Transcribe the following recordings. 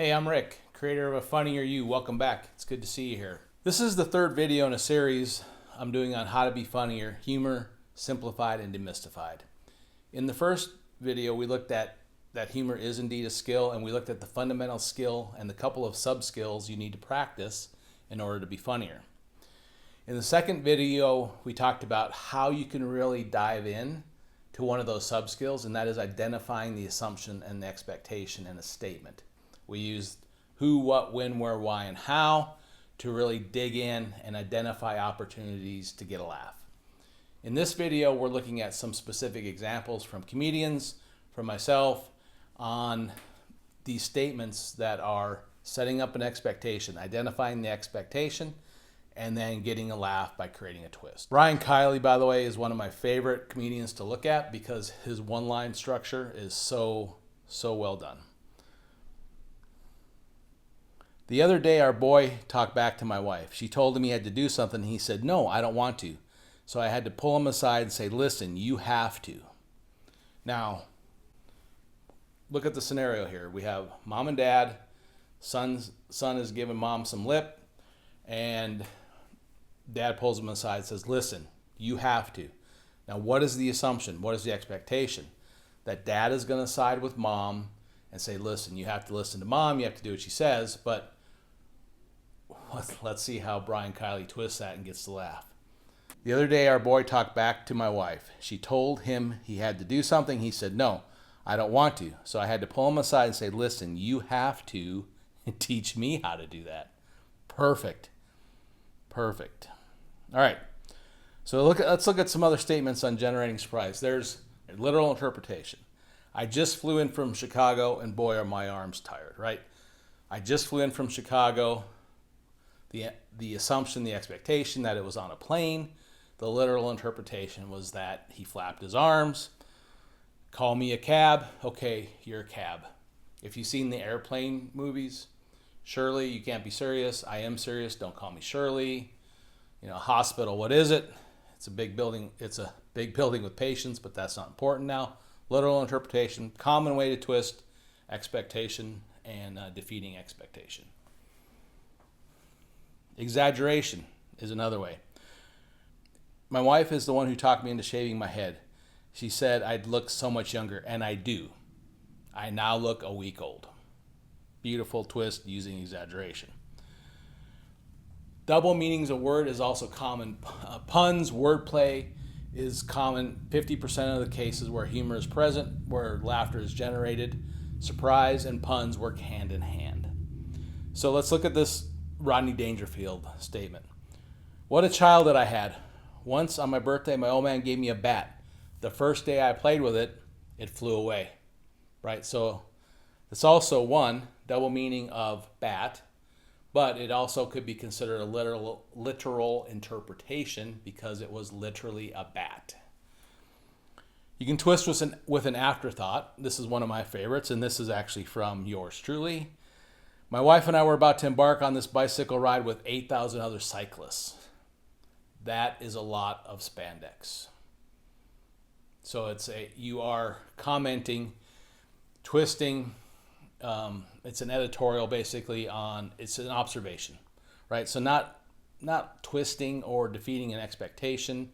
Hey, I'm Rick, creator of a Funnier You. Welcome back. It's good to see you here. This is the third video in a series I'm doing on how to be funnier, humor, simplified and demystified. In the first video, we looked at that humor is indeed a skill, and we looked at the fundamental skill and the couple of sub-skills you need to practice in order to be funnier. In the second video, we talked about how you can really dive in to one of those sub-skills, and that is identifying the assumption and the expectation in a statement. We used who, what, when, where, why, and how to really dig in and identify opportunities to get a laugh. In this video, we're looking at some specific examples from comedians, from myself, on these statements that are setting up an expectation, identifying the expectation, and then getting a laugh by creating a twist. Brian Kiley, by the way, is one of my favorite comedians to look at because his one-line structure is so well done. The other day, our boy talked back to my wife. She told him he had to do something. He said, "No, I don't want to." So I had to pull him aside and say, "Listen, you have to." Now, look at the scenario here. We have mom and dad. Son is giving mom some lip, and dad pulls him aside and says, "Listen, you have to." Now, what is the assumption? What is the expectation? That dad is going to side with mom and say, "Listen, you have to listen to mom. You have to do what she says." But let's see how Brian Kiley twists that and gets the laugh. The other day, our boy talked back to my wife. She told him he had to do something. He said, "No, I don't want to." So I had to pull him aside and say, "Listen, you have to teach me how to do that." Perfect. All right. So let's look at some other statements on generating surprise. There's a literal interpretation. I just flew in from Chicago, and boy, are my arms tired, right? I just flew in from Chicago. The assumption, the expectation that it was on a plane. The literal interpretation was that he flapped his arms. Call me a cab. Okay, you're a cab. If you've seen the airplane movies, Shirley, you can't be serious. I am serious. Don't call me Shirley. Hospital, what is it? It's a big building. It's a big building with patients, but that's not important now. Literal interpretation, common way to twist expectation and defeating expectation. Exaggeration is another way. My wife is the one who talked me into shaving my head. She said I'd look so much younger, and I do. I now look a week old. Beautiful twist using exaggeration. Double meanings of word is also common. Puns, wordplay is common. 50% of the cases where humor is present, where laughter is generated. Surprise and puns work hand in hand. So let's look at this Rodney Dangerfield statement. What a child that I had. Once on my birthday, my old man gave me a bat. The first day I played with it, it flew away. Right? So it's also one double meaning of bat, but it also could be considered a literal interpretation because it was literally a bat. You can twist with an afterthought. This is one of my favorites, and this is actually from yours truly. My wife and I were about to embark on this bicycle ride with 8,000 other cyclists. That is a lot of spandex. So you are commenting, twisting. It's an editorial basically it's an observation, right? So not twisting or defeating an expectation.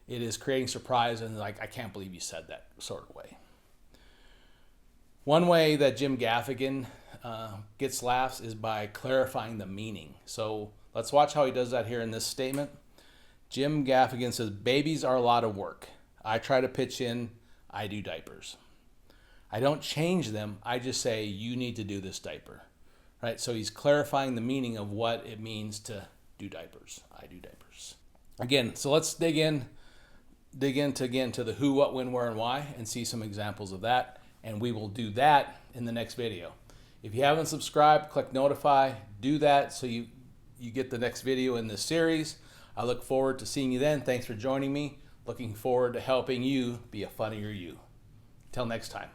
It is creating surprise and like, I can't believe you said that sort of way. One way that Jim Gaffigan gets laughs is by clarifying the meaning. So let's watch how he does that here in this statement. Jim Gaffigan says, "Babies are a lot of work. I try to pitch in. I do diapers. I don't change them. I just say, you need to do this diaper." Right? So he's clarifying the meaning of what it means to do diapers. I do diapers. Again, so let's dig into the who, what, when, where, and why and see some examples of that. And we will do that in the next video. If you haven't subscribed, click notify. Do that so you get the next video in this series. I look forward to seeing you then. Thanks for joining me. Looking forward to helping you be a funnier you. Till next time.